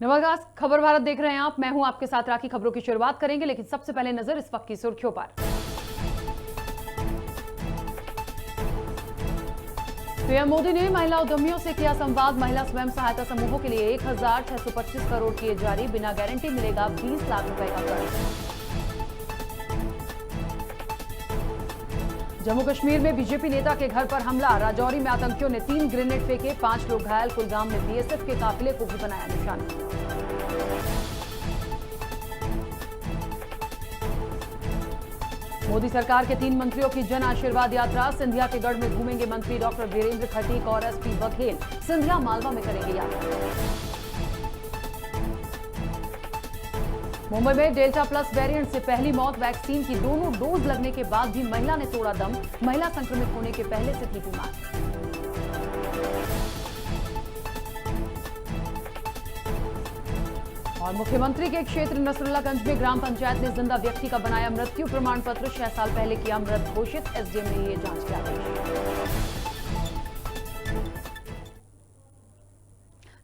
नमस्कार, खबर भारत देख रहे हैं आप। मैं हूं आपके साथ राखी। खबरों की शुरुआत करेंगे, लेकिन सबसे पहले नजर इस वक्त की सुर्खियों पर। पीएम मोदी ने महिला उद्यमियों से किया संवाद। महिला स्वयं सहायता समूहों के लिए 1625 करोड़ किए जारी। बिना गारंटी मिलेगा 20 लाख रुपए का कर्ज। जम्मू कश्मीर में बीजेपी नेता के घर पर हमला। राजौरी में आतंकियों ने 3 ग्रेनेड फेंके, 5 लोग घायल। कुलगाम में बीएसएफ के काफिले को भी बनाया निशाना। मोदी सरकार के 3 मंत्रियों की जन आशीर्वाद यात्रा। सिंधिया के गढ़ में घूमेंगे मंत्री डॉक्टर वीरेंद्र खटीक और एसपी बघेल। सिंधिया मालवा में करेंगे यात्रा। मुंबई में डेल्टा प्लस वेरिएंट से पहली मौत। वैक्सीन की दोनों डोज लगने के बाद भी महिला ने तोड़ा दम। महिला संक्रमित होने के पहले से थी बीमार। और मुख्यमंत्री के क्षेत्र नसरुल्लागंज में ग्राम पंचायत ने जिंदा व्यक्ति का बनाया मृत्यु प्रमाण पत्र। 6 साल पहले किया मृत घोषित। एसडीएम ने लिए जांच के आदेश।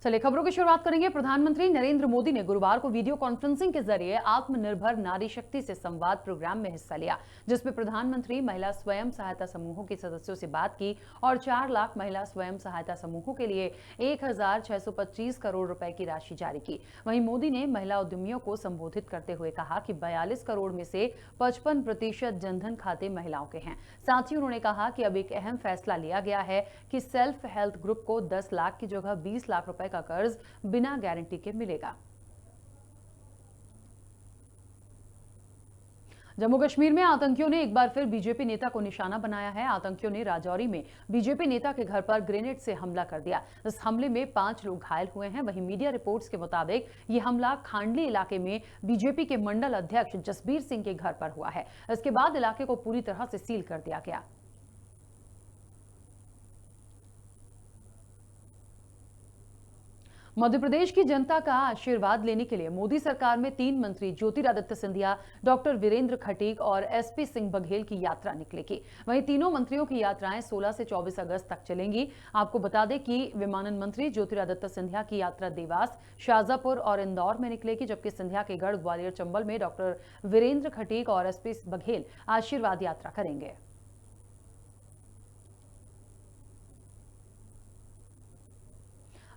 चलिए खबरों की शुरुआत करेंगे। प्रधानमंत्री नरेंद्र मोदी ने गुरुवार को वीडियो कॉन्फ्रेंसिंग के जरिए आत्मनिर्भर नारी शक्ति से संवाद प्रोग्राम में हिस्सा लिया, जिसमें प्रधानमंत्री महिला स्वयं सहायता समूहों के सदस्यों से बात की और 4 लाख महिला स्वयं सहायता समूहों के लिए 1625 करोड़ रुपए की राशि जारी की। वहीं मोदी ने महिला उद्यमियों को संबोधित करते हुए कहा कि 42 करोड़ में से 55% जनधन खाते महिलाओं के हैं। साथ ही उन्होंने कहा कि अब एक अहम फैसला लिया गया है कि सेल्फ हेल्प ग्रुप को 10 लाख की जगह 20 लाख रुपए का कर्ज बिना गारंटी के मिलेगा। जम्मू कश्मीर में आतंकियों ने एक बार फिर बीजेपी नेता को निशाना बनाया है। आतंकियों ने राजौरी में बीजेपी नेता के घर पर ग्रेनेड से हमला कर दिया। इस हमले में 5 लोग घायल हुए हैं। वहीं मीडिया रिपोर्ट्स के मुताबिक यह हमला खांडली इलाके में बीजेपी के मंडल अध्यक्ष जसबीर सिंह के घर पर हुआ है। इसके बाद इलाके को पूरी तरह से सील कर दिया गया। मध्य प्रदेश की जनता का आशीर्वाद लेने के लिए मोदी सरकार में 3 मंत्री ज्योतिरादित्य सिंधिया, डॉक्टर वीरेंद्र खटीक और एसपी सिंह बघेल की यात्रा निकलेगी। वहीं तीनों मंत्रियों की यात्राएं 16 से 24 अगस्त तक चलेंगी। आपको बता दें कि विमानन मंत्री ज्योतिरादित्य सिंधिया की यात्रा देवास, शाजापुर और इंदौर में निकलेगी, जबकि सिंधिया के गढ़, ग्वालियर, चंबल में डॉक्टर वीरेंद्र खटीक और एसपी बघेल आशीर्वाद यात्रा करेंगे।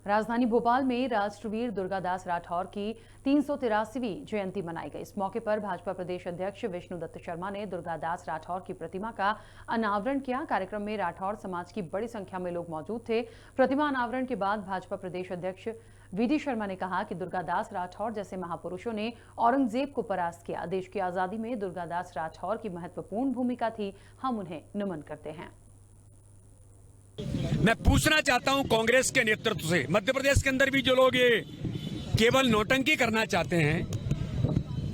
राजधानी भोपाल में राष्ट्रवीर दुर्गादास राठौर की 383वीं जयंती मनाई गई। इस मौके पर भाजपा प्रदेश अध्यक्ष विष्णुदत्त शर्मा ने दुर्गादास राठौर की प्रतिमा का अनावरण किया। कार्यक्रम में राठौर समाज की बड़ी संख्या में लोग मौजूद थे। प्रतिमा अनावरण के बाद भाजपा प्रदेश अध्यक्ष वीडी शर्मा ने कहा कि दुर्गादास राठौर जैसे महापुरुषों ने औरंगजेब को परास्त किया। देश की आजादी में दुर्गादास राठौर की महत्वपूर्ण भूमिका थी। हम उन्हें नमन करते हैं। मैं पूछना चाहता हूं कांग्रेस के नेतृत्व से, मध्य प्रदेश के अंदर भी जो लोग ये केवल नौटंकी करना चाहते हैं,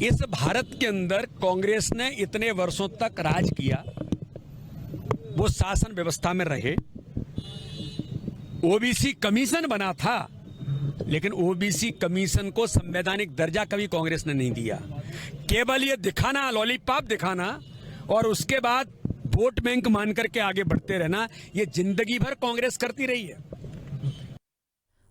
इस भारत के अंदर कांग्रेस ने इतने वर्षों तक राज किया, वो शासन व्यवस्था में रहे, ओबीसी कमीशन बना था, लेकिन ओबीसी कमीशन को संवैधानिक दर्जा कभी कांग्रेस ने नहीं दिया। केवल ये दिखाना, लॉलीपॉप दिखाना और उसके बाद वोट बैंक मान करके आगे बढ़ते रहना, ये जिंदगी भर कांग्रेस करती रही है।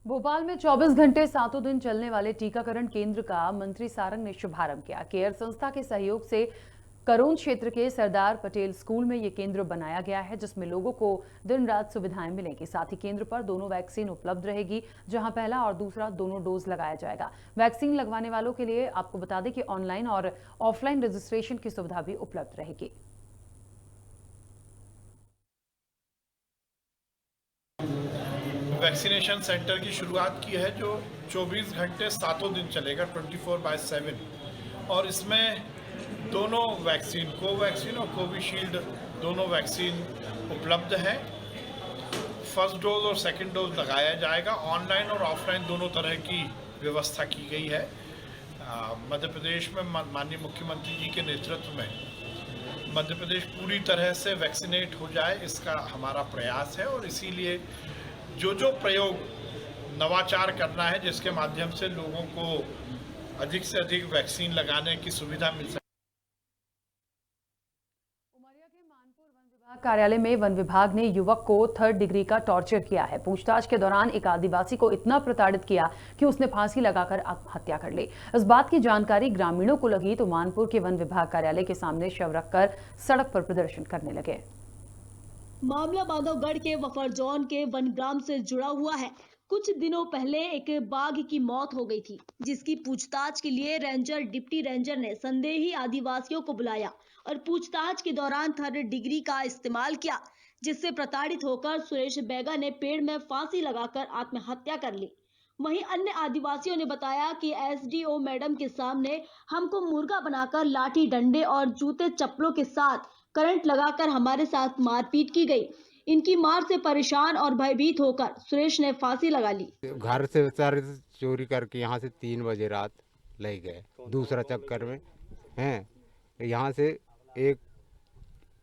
भोपाल में 24 घंटे 7 दिन चलने वाले टीकाकरण केंद्र का मंत्री सारंग ने शुभारंभ किया। केयर संस्था के सहयोग से करोंद क्षेत्र के सरदार पटेल स्कूल में यह केंद्र बनाया गया है, जिसमें लोगों को दिन रात सुविधाएं मिलेंगी। साथ ही केंद्र पर दोनों वैक्सीन उपलब्ध रहेगी, जहां पहला और दूसरा दोनों डोज लगाया जाएगा। वैक्सीन लगवाने वालों के लिए आपको बता दें कि ऑनलाइन और ऑफलाइन रजिस्ट्रेशन की सुविधा भी उपलब्ध रहेगी। वैक्सीनेशन सेंटर की शुरुआत की है, जो 24 घंटे 7 दिन चलेगा, 24/7, और इसमें दोनों वैक्सीन, कोवैक्सीन और कोविशील्ड, दोनों वैक्सीन उपलब्ध है। फर्स्ट डोज और सेकंड डोज लगाया जाएगा। ऑनलाइन और ऑफलाइन दोनों तरह की व्यवस्था की गई है। मध्य प्रदेश में माननीय मुख्यमंत्री जी के नेतृत्व में मध्य प्रदेश पूरी तरह से वैक्सीनेट हो जाए, इसका हमारा प्रयास है। और इसीलिए जो प्रयोग नवाचार करना है, जिसके माध्यम से लोगों को अधिक से अधिक वैक्सीन लगाने की सुविधा मिल सके। कार्यालय में वन विभाग ने युवक को 3rd डिग्री का टॉर्चर किया है। पूछताछ के दौरान एक आदिवासी को इतना प्रताड़ित किया कि उसने फांसी लगाकर आत्महत्या कर ली। इस बात की जानकारी ग्रामीणों को लगी तो मानपुर के वन विभाग कार्यालय के सामने शव रखकर सड़क पर प्रदर्शन करने लगे। मामला बांधवगढ़ के बफर के वनग्राम से जुड़ा हुआ है। कुछ दिनों पहले एक बाघ की मौत हो गई थी, जिसकी पूछताछ के लिए रेंजर डिप्टी रेंजर ने संदेही आदिवासियों को बुलाया और पूछताछ के दौरान 3rd डिग्री का इस्तेमाल किया, जिससे प्रताड़ित होकर सुरेश बैगा ने पेड़ में फांसी लगाकर आत्महत्या कर ली। वहीं अन्य आदिवासियों ने बताया कि एसडीओ मैडम के सामने हमको मुर्गा बनाकर लाठी डंडे और जूते चप्पलों के साथ करंट लगाकर हमारे साथ मारपीट की गई। इनकी मार से परेशान और भयभीत होकर सुरेश ने फांसी लगा ली। घर से सारे चोरी करके यहाँ से 3 बजे रात ले गए। दूसरा चक्कर में हैं यहाँ से एक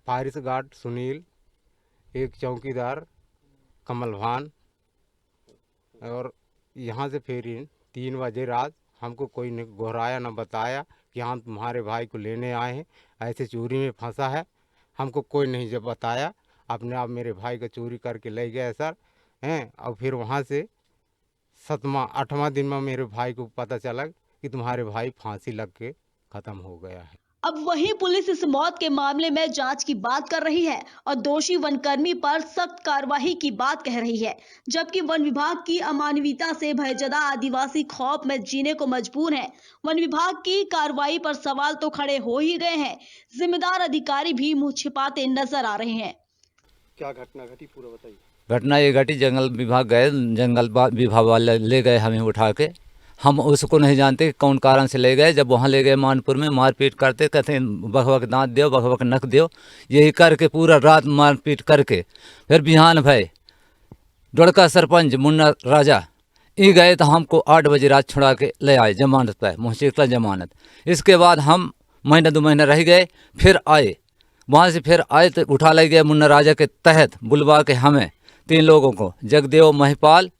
फारिस गार्ड सुनील, एक चौकीदार कमल भान, और यहाँ से फिर 3 बजे रात हमको कोई ने घोराया न बताया कि हम तुम्हारे भाई को लेने आए हैं, ऐसे चोरी में फंसा है। हमको कोई नहीं जब बताया, अपने आप मेरे भाई का चोरी करके ले गए सर हैं। और फिर वहाँ से 7वां 8वां दिन में मेरे भाई को पता चला कि तुम्हारे भाई फांसी लग के ख़त्म हो गया है। अब वही पुलिस इस मौत के मामले में जांच की बात कर रही है और दोषी वनकर्मी पर सख्त कार्रवाई की बात कह रही है, जबकि वन विभाग की अमानवीयता से भयजदा आदिवासी खौफ में जीने को मजबूर हैं। वन विभाग की कार्रवाई पर सवाल तो खड़े हो ही गए हैं, जिम्मेदार अधिकारी भी मुंह छिपाते नजर आ रहे हैं। क्या घटना घटी पूरा बताइए। घटना ये घटी, जंगल विभाग गए, जंगल विभाग वाले ले गए हमें उठा के। हम उसको नहीं जानते कि कौन कारण से ले गए। जब वहाँ ले गए मानपुर में, मारपीट करते, कहते बखबक दांत दो, बखबक नख दो, यही करके पूरा रात मारपीट करके फिर बिहान भाई डोड़का सरपंच मुन्ना राजा ये गए तो हमको 8 बजे रात छुड़ा के ले आए जमानत पर, मुंशीकला जमानत। इसके बाद हम महीना 2 महीना रह गए, फिर आए, वहाँ से फिर आए तो उठा ले गए मुन्ना राजा के तहत बुलवा के हमें 3 लोगों को, जगदेव, महिपाल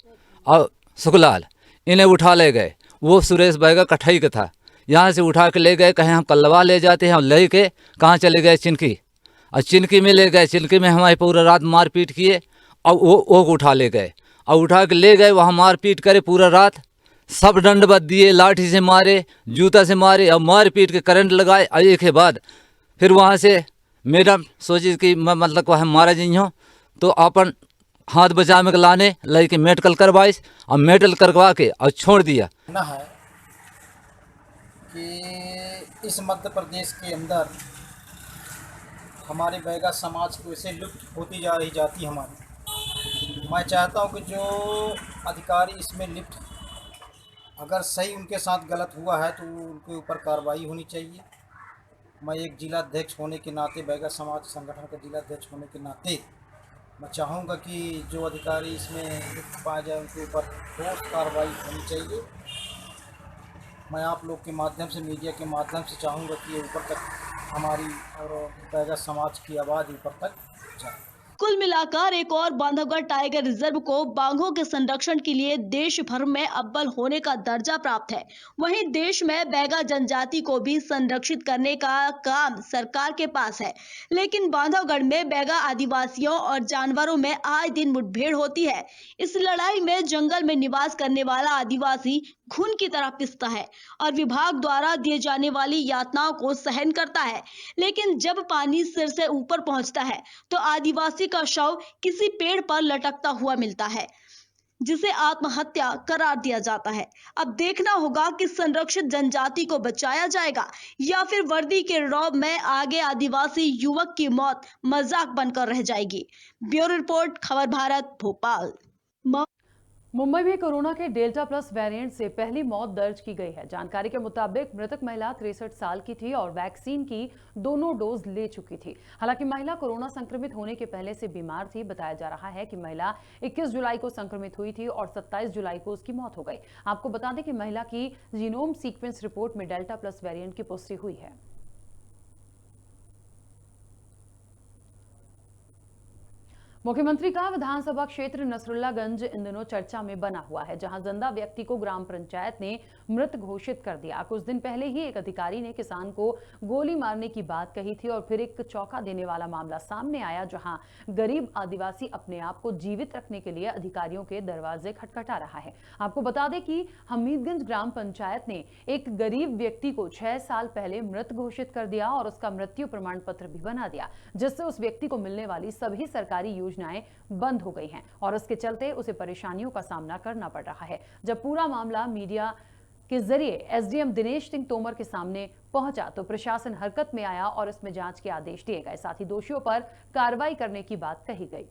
और सुखलाल, इन्हें उठा ले गए। वो सुरेश बैगा कठई का था, यहाँ से उठा के ले गए, कहीं हम कल्लवा ले जाते हैं, और ले के कहाँ चले गए चिनकी, और चिनकी में ले गए। चिनकी में हमारी पूरा रात मारपीट किए और वो उठा ले गए, और उठा के ले गए, वहाँ मारपीट करे पूरा रात, सब दंडवत दिए, लाठी से मारे, जूता से मारे, और मारपीट के करंट लगाए। और एक के बाद फिर वहाँ से मैडम सोची कि मतलब को हम मारा जी हो, तो अपन हाथ बचा में लाने लड़के मेडिकल करवाइस, और मेडिकल करवा के और छोड़ दिया। ना है कि इस मध्य प्रदेश के अंदर हमारे बैगा समाज को ऐसे लुप्त होती जा रही जाति हमारी। मैं चाहता हूं कि जो अधिकारी इसमें लिप्त, अगर सही उनके साथ गलत हुआ है तो उनके ऊपर कार्रवाई होनी चाहिए। मैं एक जिलाध्यक्ष होने के नाते, बैगा समाज संगठन का जिलाध्यक्ष होने के नाते मैं चाहूँगा कि जो अधिकारी इसमें लिप्त पाए जाए उनके ऊपर ठोस कार्रवाई होनी चाहिए। मैं आप लोग के माध्यम से, मीडिया के माध्यम से चाहूँगा कि ये ऊपर तक हमारी और बैगा समाज की आवाज़ ऊपर तक जाए। कुल मिलाकर एक और बांधवगढ़ टाइगर रिजर्व को बाघों के संरक्षण के लिए देश भर में अव्वल होने का दर्जा प्राप्त है। वहीं देश में बैगा जनजाति को भी संरक्षित करने का काम सरकार के पास है, लेकिन बांधवगढ़ में बैगा आदिवासियों और जानवरों में आए दिन मुठभेड़ होती है। इस लड़ाई में जंगल में निवास करने वाला आदिवासी खून की तरह पिसता है और विभाग द्वारा दिए जाने वाली यातनाओं को सहन करता है, लेकिन जब पानी सिर से ऊपर पहुंचता है तो आदिवासी का शव किसी पेड़ पर लटकता हुआ मिलता है, जिसे आत्महत्या करार दिया जाता है। अब देखना होगा कि संरक्षित जनजाति को बचाया जाएगा या फिर वर्दी के रौब में आगे आदिवासी युवक की मौत मजाक बनकर रह जाएगी। ब्यूरो रिपोर्ट, खबर भारत, भोपाल। मुंबई में कोरोना के डेल्टा प्लस वेरिएंट से पहली मौत दर्ज की गई है। जानकारी के मुताबिक मृतक महिला 63 साल की थी और वैक्सीन की दोनों डोज ले चुकी थी। हालांकि महिला कोरोना संक्रमित होने के पहले से बीमार थी। बताया जा रहा है कि महिला 21 जुलाई को संक्रमित हुई थी और 27 जुलाई को उसकी मौत हो गई। आपको बता दें कि महिला की जीनोम सीक्वेंस रिपोर्ट में डेल्टा प्लस वेरिएंट की पुष्टि हुई है। मुख्यमंत्री का विधानसभा क्षेत्र नसरुल्लागंज इन दिनों चर्चा में बना हुआ है, जहां जिंदा व्यक्ति को ग्राम पंचायत ने मृत घोषित कर दिया। कुछ दिन पहले ही एक अधिकारी ने किसान को गोली मारने की बात कही थी और फिर एक चौंका देने वाला मामला सामने आया, जहां गरीब आदिवासी अपने आप को जीवित रखने के लिए अधिकारियों के दरवाजे खटखटा रहा है। आपको बता दें कि हमीदगंज ग्राम पंचायत ने एक गरीब व्यक्ति को 6 साल पहले मृत घोषित कर दिया और उसका मृत्यु प्रमाण पत्र भी बना दिया, जिससे उस व्यक्ति को मिलने वाली सभी सरकारी योजनाएं बंद हो गई हैं और इसके चलते उसे परेशानियों का सामना करना पड़ रहा है। जब पूरा मामला मीडिया के जरिए एसडीएम दिनेश सिंह तोमर के सामने पहुंचा तो प्रशासन हरकत में आया और इसमें जांच के आदेश दिए गए। साथ ही दोषियों पर कार्रवाई करने की बात कही गई।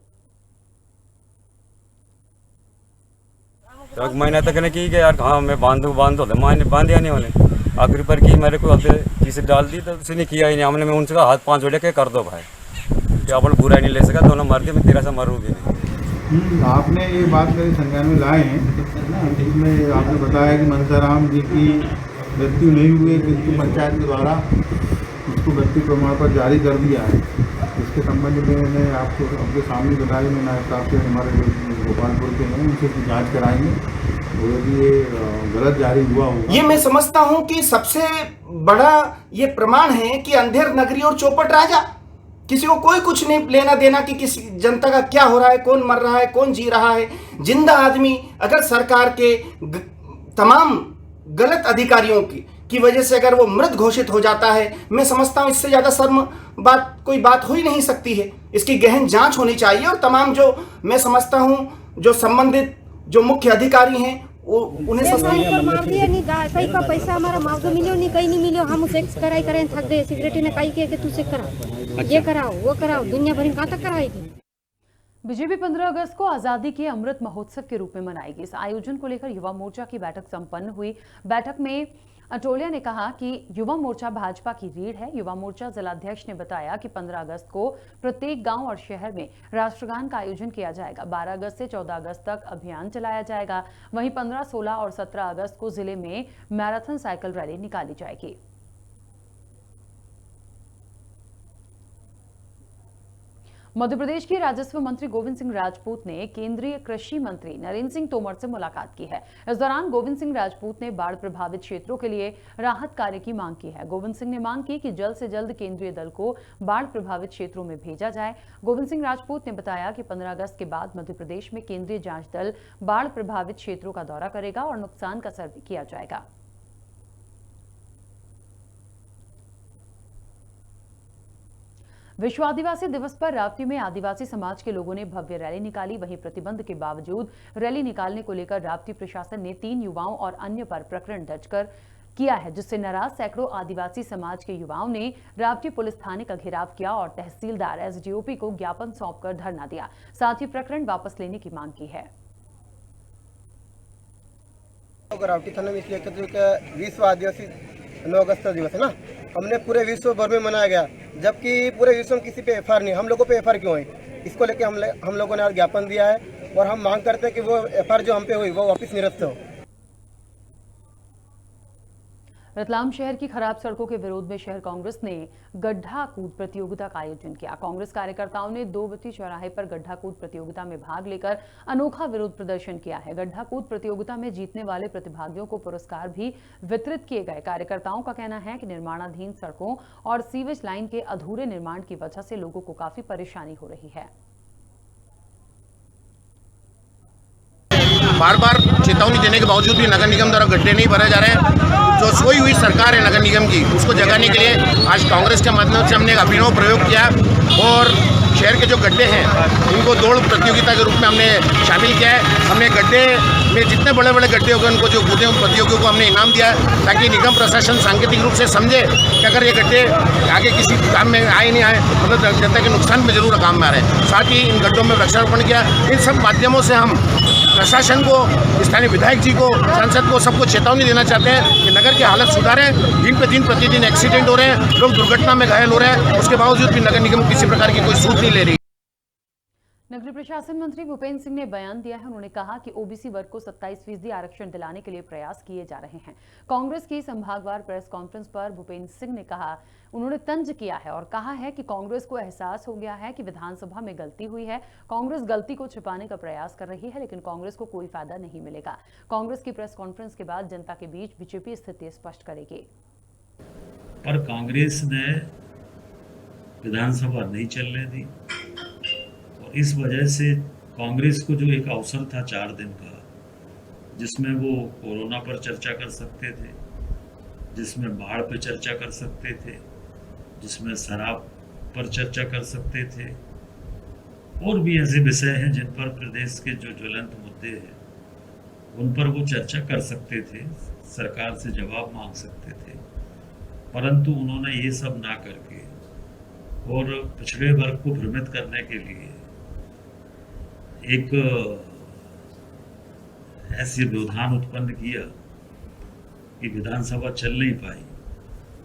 एक महीना तक ने की कि यार हाँ मैं बांधो मैंने बांध नहीं वाले आखिरी पर की मेरे को किसी डाल दी तो उसने किया ही नहीं। हमने मैं उनसे कहा हाथ 5 जोड़े के कर दो भाई, कि अपन बुरा नहीं ले सका, दोनों मर के मैं तेरा सा मरूँ भी नहीं। आपने ये बात मेरे संज्ञान में लाए हैं, इसमें आपने बताया कि मनसाराम जी की मृत्यु नहीं हुई, किंतु पंचायत के द्वारा उसको मृत्यु प्रमाण पत्र जारी कर दिया है। इसके संबंध में मैंने आपको आपके सामने बताया, मैं नायब साहब से हमारे गोपालपुर के हैं उनसे जाँच कराएंगे, यदि ये गलत जारी हुआ होगा। ये मैं समझता हूँ कि सबसे बड़ा ये प्रमाण है कि अंधेर नगरी और चौपट राजा, किसी को कोई कुछ नहीं लेना देना कि किसी जनता का क्या हो रहा है, कौन मर रहा है, कौन जी रहा है। जिंदा आदमी अगर सरकार के तमाम गलत अधिकारियों की वजह से अगर वो मृत घोषित हो जाता है, मैं समझता हूँ इससे ज़्यादा शर्म कोई बात हो ही नहीं सकती है। इसकी गहन जांच होनी चाहिए और तमाम जो मैं समझता हूँ जो संबंधित जो मुख्य अधिकारी हैं वो उन्हें कई का पैसा हमारा मुआवजा मिलो नहीं, कहीं नहीं मिलो, हम उसे कराई करें थक गए। सिगरेटी ने कही के तुझसे करा, ये कराओ वो कराओ, दुनिया भर में कहाँ तक कराएगी। बीजेपी 15 अगस्त को आजादी के अमृत महोत्सव के रूप में मनाएगी। इस आयोजन को लेकर युवा मोर्चा की बैठक संपन्न हुई। बैठक में अटोलिया ने कहा कि युवा मोर्चा भाजपा की रीढ़ है। युवा मोर्चा जिलाध्यक्ष ने बताया कि 15 अगस्त को प्रत्येक गांव और शहर में राष्ट्रगान का आयोजन किया जाएगा। 12 अगस्त से 14 अगस्त तक अभियान चलाया जाएगा। वहीं 15, 16 और 17 अगस्त को जिले में मैराथन साइकिल रैली निकाली जाएगी। मध्य प्रदेश के राजस्व मंत्री गोविंद सिंह राजपूत ने केंद्रीय कृषि मंत्री नरेंद्र सिंह तोमर से मुलाकात की है। इस दौरान गोविंद सिंह राजपूत ने बाढ़ प्रभावित क्षेत्रों के लिए राहत कार्य की मांग की है। गोविंद सिंह ने मांग की कि जल्द से जल्द केंद्रीय दल को बाढ़ प्रभावित क्षेत्रों में भेजा जाए। गोविंद सिंह राजपूत ने बताया कि 15 अगस्त के बाद मध्य प्रदेश में केंद्रीय जांच दल बाढ़ प्रभावित क्षेत्रों का दौरा करेगा और नुकसान का सर्वे किया जाएगा। विश्व आदिवासी दिवस पर राप्ती में आदिवासी समाज के लोगों ने भव्य रैली निकाली। वहीं प्रतिबंध के बावजूद रैली निकालने को लेकर राप्ती प्रशासन ने 3 युवाओं और अन्य पर प्रकरण दर्ज किया है, जिससे नाराज सैकड़ों आदिवासी समाज के युवाओं ने राप्ती पुलिस थाने का घेराव किया और तहसीलदार एसडीओपी को ज्ञापन सौंपकर धरना दिया। साथ ही प्रकरण वापस लेने की मांग की है। राप्ती थाने में इसलिए विश्व आदिवासी 9 अगस्त का दिवस है ना, हमने पूरे विश्व भर में मनाया गया, जबकि पूरे विश्व में किसी पे एफआईआर नहीं, हम लोगों पे एफआईआर क्यों है? इसको लेके हम लोगों ने ज्ञापन दिया है और हम मांग करते हैं कि वो एफआईआर जो हम पे हुई वो वापस निरस्त हो। रतलाम शहर की खराब सड़कों के विरोध में शहर कांग्रेस ने गड्ढा कूद प्रतियोगिता का आयोजन किया। कांग्रेस कार्यकर्ताओं ने 2 बत्ती चौराहे पर गड्ढा कूद प्रतियोगिता में भाग लेकर अनोखा विरोध प्रदर्शन किया है। गड्ढा कूद प्रतियोगिता में जीतने वाले प्रतिभागियों को पुरस्कार भी वितरित किए गए। कार्यकर्ताओं का कहना है कि निर्माणाधीन सड़कों और सीवेज लाइन के अधूरे निर्माण की वजह से लोगों को काफी परेशानी हो रही है। बार बार चेतावनी देने के बावजूद भी नगर निगम द्वारा गड्ढे नहीं भरे जा रहे हैं। जो सोई हुई सरकार है नगर निगम की, उसको जगाने के लिए आज कांग्रेस के माध्यम से हमने एक अभिनव प्रयोग किया और शहर के जो गड्ढे हैं उनको दौड़ प्रतियोगिता के रूप में हमने शामिल किया है। हमने गड्ढे में जितने बड़े बड़े गड्ढे हो गए उनको जो कूदे प्रतियोगियों को हमने इनाम दिया है, ताकि निगम प्रशासन सांकेतिक रूप से समझे कि अगर ये गड्ढे आगे किसी काम में आए नहीं आए, मतलब जनता के नुकसान में जरूर काम में आ रहे हैं। साथ ही इन गड्ढों में वृक्षारोपण किया। इन सब माध्यमों से हम प्रशासन को, स्थानीय विधायक जी को, सांसद को, सबको चेतावनी देना चाहते हैं कि नगर की हालत सुधारें। दिन पे दिन प्रतिदिन एक्सीडेंट हो रहे हैं, लोग दुर्घटना में घायल हो रहे हैं, उसके बावजूद भी नगर निगम किसी प्रकार की कोई सूट नहीं ले रही। नगरीय प्रशासन मंत्री भूपेंद्र सिंह ने बयान दिया है। उन्होंने कहा कि ओबीसी वर्ग को 27% आरक्षण दिलाने के लिए प्रयास किए जा रहे हैं। कांग्रेस की संभागवार प्रेस कॉन्फ्रेंस पर भूपेंद्र सिंह ने कहा, उन्होंने तंज किया है और कहा है कि कांग्रेस को एहसास हो गया है कि विधानसभा में गलती हुई है। कांग्रेस गलती को छिपाने का प्रयास कर रही है, लेकिन कांग्रेस को कोई फायदा नहीं मिलेगा। कांग्रेस की प्रेस कॉन्फ्रेंस के बाद जनता के बीच बीजेपी स्थिति स्पष्ट करेगी। पर कांग्रेस ने विधानसभा नहीं चलने दी और इस वजह से कांग्रेस को जो एक अवसर था 4 दिन का, जिसमें वो कोरोना पर चर्चा कर सकते थे, जिसमें बाढ़ पर चर्चा कर सकते थे, जिसमें शराब पर चर्चा कर सकते थे, और भी ऐसे विषय हैं जिन पर प्रदेश के जो ज्वलंत मुद्दे हैं उन पर वो चर्चा कर सकते थे, सरकार से जवाब मांग सकते थे। परंतु उन्होंने ये सब ना करके और पिछड़े वर्ग को भ्रमित करने के लिए एक ऐसी व्यवधान उत्पन्न किया कि विधानसभा चल नहीं पाई,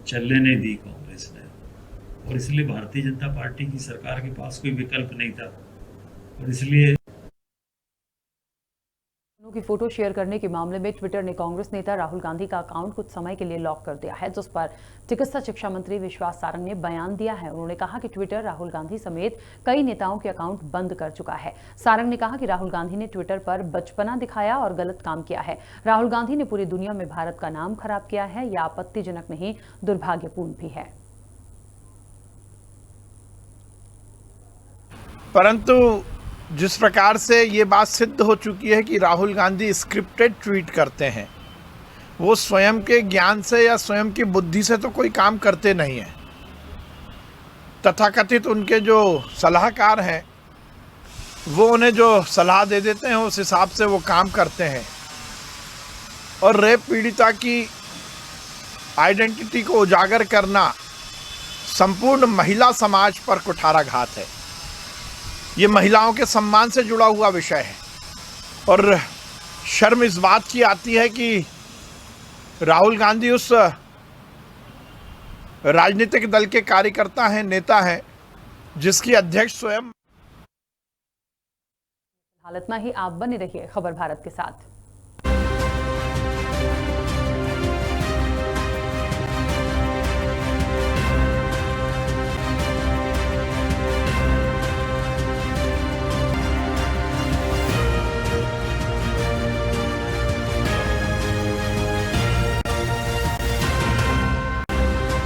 चलने नहीं दी कांग्रेस ने, और इसलिए भारतीय जनता पार्टी की सरकार के पास कोई विकल्प नहीं था और इसलिए की फोटो शेयर करने के मामले में ट्विटर ने कांग्रेस नेता राहुल गांधी का अकाउंट कुछ समय के लिए लॉक कर दिया है, जिस पर चिकित्सा शिक्षा मंत्री विश्वास सारंग ने बयान दिया है। उन्होंने कहा कि ट्विटर राहुल गांधी समेत कई नेताओं के अकाउंट बंद कर चुका है। सारंग ने कहा कि राहुल गांधी ने ट्विटर पर बचपना दिखाया और गलत काम किया है। राहुल गांधी ने पूरी दुनिया में भारत का नाम खराब किया है। यह आपत्तिजनक नहीं, दुर्भाग्यपूर्ण भी है। परंतु जिस प्रकार से ये बात सिद्ध हो चुकी है कि राहुल गांधी स्क्रिप्टेड ट्वीट करते हैं, वो स्वयं के ज्ञान से या स्वयं की बुद्धि से तो कोई काम करते नहीं हैं। तथाकथित उनके जो सलाहकार हैं वो उन्हें जो सलाह दे देते हैं उस हिसाब से वो काम करते हैं। और रेप पीड़िता की आइडेंटिटी को उजागर करना संपूर्ण महिला समाज पर कुठाराघात है। ये महिलाओं के सम्मान से जुड़ा हुआ विषय है और शर्म इस बात की आती है कि राहुल गांधी उस राजनीतिक दल के कार्यकर्ता हैं, नेता हैं, जिसकी अध्यक्ष स्वयं। हालत में ही आप बने रहिए खबर भारत के साथ।